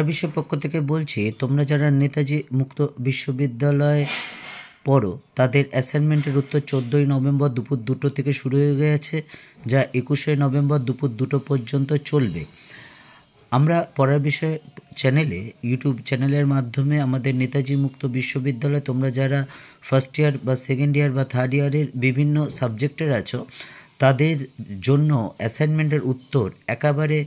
বিশ্বের পক্ষ থেকে বলছি, তোমরা যারা নেতাজি মুক্ত বিশ্ববিদ্যালয়ে পড়ো তাদের অ্যাসাইনমেন্টের উত্তর 14ই নভেম্বর দুপুর 2টো থেকে শুরু হয়ে গেছে, যা 21শে নভেম্বর দুপুর 2টো পর্যন্ত চলবে। আমরা পড়ার বিষয় চ্যানেলে, ইউটিউব চ্যানেলের মাধ্যমে আমাদের নেতাজি মুক্ত বিশ্ববিদ্যালয়, তোমরা যারা ফার্স্ট ইয়ার বা সেকেন্ড ইয়ার বা থার্ড ইয়ারের বিভিন্ন সাবজেক্টের আছো, তাদের জন্য অ্যাসাইনমেন্টের উত্তর একেবারে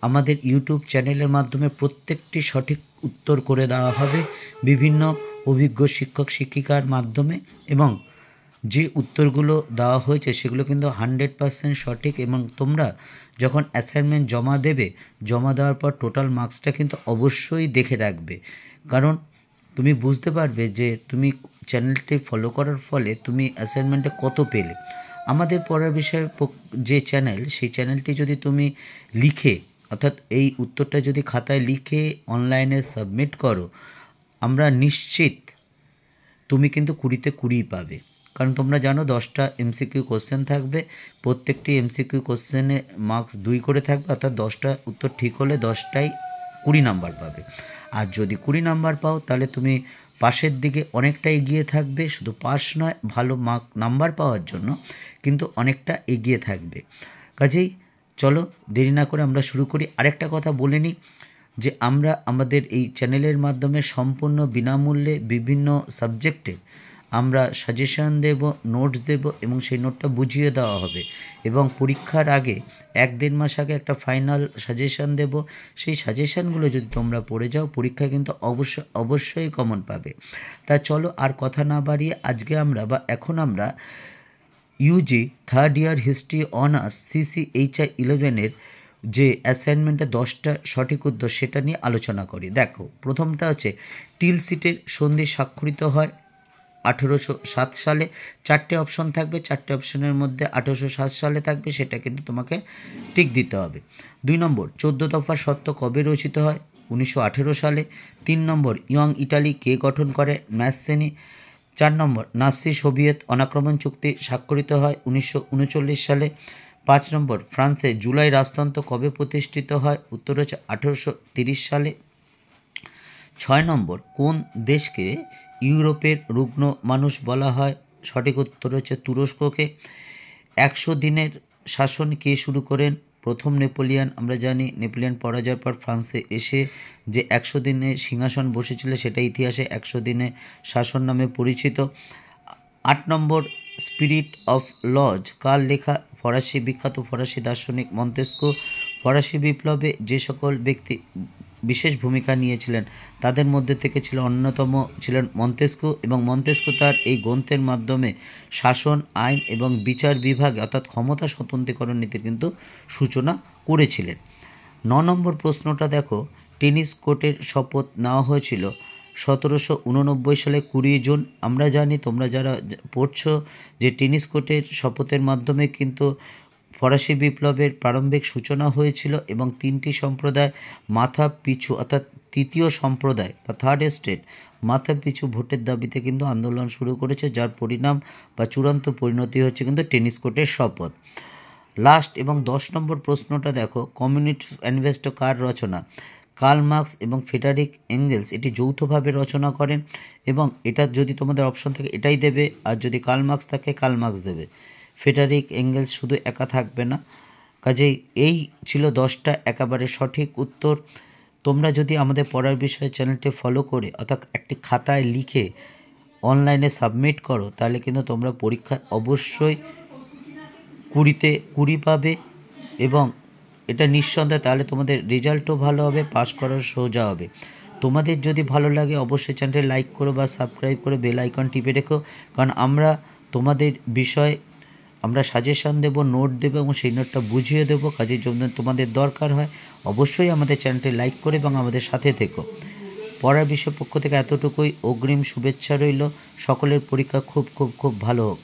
আমাদের ইউটিউব চ্যানেলের মাধ্যমে প্রত্যেকটি সঠিক উত্তর করে দেওয়া হবে বিভিন্ন অভিজ্ঞ শিক্ষক শিক্ষিকার মাধ্যমে। এবং যে উত্তরগুলো দেওয়া হয়েছে সেগুলো কিন্তু 100% সঠিক। এবং তোমরা যখন অ্যাসাইনমেন্ট জমা দেবে, জমা দেওয়ার পর টোটাল মার্কসটা কিন্তু অবশ্যই দেখে রাখবে, কারণ তুমি বুঝতে পারবে যে তুমি চ্যানেলটি ফলো করার ফলে তুমি অ্যাসাইনমেন্টে কত পেলে। আমাদের পড়ার বিষয়ে যে চ্যানেল, সেই চ্যানেলটি যদি তুমি লিখে, অর্থাৎ এই উত্তরটা যদি খাতায় লিখে অনলাইনে সাবমিট করো, আমরা নিশ্চিত তুমি কিন্তু 20তে 20 পাবে। কারণ তোমরা জানো 10টা এমসিকিউ কোশ্চেন থাকবে, প্রত্যেকটি এমসিকিউ কোশ্চেনে মার্কস 2 করে থাকবে, অর্থাৎ 10টা উত্তর ঠিক হলে 10টাই 20 নাম্বার পাবে। আর যদি 20 নাম্বার পাও তাহলে তুমি পাশের দিকে অনেকটা এগিয়ে থাকবে, শুধু পাস নয়, ভালো নাম্বার পাওয়ার জন্য কিন্তু অনেকটা এগিয়ে থাকবে। কাজেই চলো দেরি না করে আমরা শুরু করি। আরেকটা কথা বলে নিই যে আমরা আমাদের এই চ্যানেলের মাধ্যমে সম্পূর্ণ বিনামূল্যে বিভিন্ন সাবজেক্টে আমরা সাজেশান দেব, নোটস দেব এবং সেই নোটটা বুঝিয়ে দেওয়া হবে। এবং পরীক্ষার আগে 1-1.5 মাস আগে একটা ফাইনাল সাজেশান দেব। সেই সাজেশানগুলো যদি তোমরা পড়ে যাও, পরীক্ষায় কিন্তু অবশ্যই কমন পাবে। তা চলো আর কথা না বাড়িয়ে আজকে আমরা এখন আমরা Yuji third year history honours CCHI 11-এর যে অ্যাসাইনমেন্টে 10টা সঠিক উত্তর সেটা নিয়ে আলোচনা করি। দেখো, প্রথমটা হচ্ছে টিলসিটের সন্ধি স্বাক্ষরিত হয় 1807 সালে। 4টে অপশন থাকবে, 4টে অপশনের মধ্যে 1807 সালে থাকবে, সেটা কিন্তু তোমাকে টিক দিতে হবে। 2 নম্বর, 14 দফা সত্ত্ব কবে রচিত হয়? 1918 সালে। 3 নম্বর, ইয়ং ইটালি কে গঠন করে? ম্যাসেনি। 4 নম্বর, নাৎসি সোভিয়েত অনাক্রমণ চুক্তি স্বাক্ষরিত হয় 1939 সালে। 5 নম্বর, ফ্রান্সে জুলাই রাজতন্ত্র কবে প্রতিষ্ঠিত হয়? উত্তর হচ্ছে 1830 সালে। 6 নম্বর, কোন দেশকে ইউরোপের রুগ্ন মানুষ বলা হয়? সঠিক উত্তর হচ্ছে তুরস্ককে। 100 দিনের শাসন কে শুরু করেন? প্রথম নেপোলিয়ান। আমরা জানি নেপোলিয়ান পরাজয়ের পর ফ্রান্সে এসে যে 100 দিনে সিংহাসন বসেছিল সেটা ইতিহাসে 100 দিনে শাসন নামে পরিচিত। 8 নম্বর, স্পিরিট অফ লজ কার লেখা? ফরাসি বিখ্যাত ফরাসি দার্শনিক মন্তেস্কু। ফরাসি বিপ্লবে যে সকল ব্যক্তি বিশেষ ভূমিকা নিয়েছিলেন তাদের মধ্যে থেকে অন্যতম ছিলেন মন্তেস্কু, এবং মন্তেস্কু তার এই গ্রন্থের মাধ্যমে শাসন, আইন এবং বিচার বিভাগে অর্থাৎ ক্ষমতা স্বতন্ত্রীকরণ নীতির কিন্তু সূচনা করেছিলেন। 9 নম্বর প্রশ্নটা দেখো, টেনিস কোর্টের শপথ নেওয়া হয়েছিল 1789 সালে 20 জুন। আমরা জানি, তোমরা যারা পড়ছো, যে টেনিস কোর্টের শপথের মাধ্যমে কিন্তু ফরাসি বিপ্লবের প্রারম্ভিক সূচনা হয়েছিল এবং 3টি সম্প্রদায় মাথা পিছু, অর্থাৎ তৃতীয় সম্প্রদায় বা থার্ড স্টেট মাথা পিছু ভোটের দাবিতে কিন্তু আন্দোলন শুরু করেছে, যার পরিণাম বা চূড়ান্ত পরিণতি হচ্ছে কিন্তু টেনিস কোর্টের শপথ। লাস্ট এবং 10 নম্বর প্রশ্নটা দেখো, কমিউনিস্ট ম্যানিফেস্টো কার রচনা? কার্ল মার্কস এবং ফ্রেডারিক এঙ্গেলস এটি যৌথভাবে রচনা করেন। এবং এটা যদি তোমাদের অপশন থাকে এটাই দেবে, আর যদি কার্ল মার্কস থাকে কার্ল মার্কস দেবে, ফ্রেডারিক এঙ্গেলস শুধু একা থাকবে না। কাজেই এই ছিল 10টা একেবারে সঠিক উত্তর। তোমরা যদি আমাদের পড়ার বিষয়ে চ্যানেলটি ফলো করে অর্থাৎ একটি খাতায় লিখে অনলাইনে সাবমিট করো, তাহলে কিন্তু তোমরা পরীক্ষায় অবশ্যই 20তে 20 পাবে। এবং এটা নিঃসন্দেহে তাহলে তোমাদের রেজাল্টও ভালো হবে, পাস করার সোজা হবে। তোমাদের যদি ভালো লাগে অবশ্যই চ্যানেলটি লাইক করো বা সাবস্ক্রাইব করে বেল আইকন টিপে রেখো, কারণ আমরা তোমাদের বিষয় আমরা সাজেশন দেব, নোট দেবো এবং সেই নোটটা বুঝিয়ে দেবো। কাজের জন্য তোমাদের দরকার হয় অবশ্যই আমাদের চ্যানেলটি লাইক করে এবং আমাদের সাথে থেকো। পড়ার বিষয় পক্ষ থেকে এতটুকুই। অগ্রিম শুভেচ্ছা রইল। সকলের পরীক্ষা খুব খুব খুব ভালো হোক।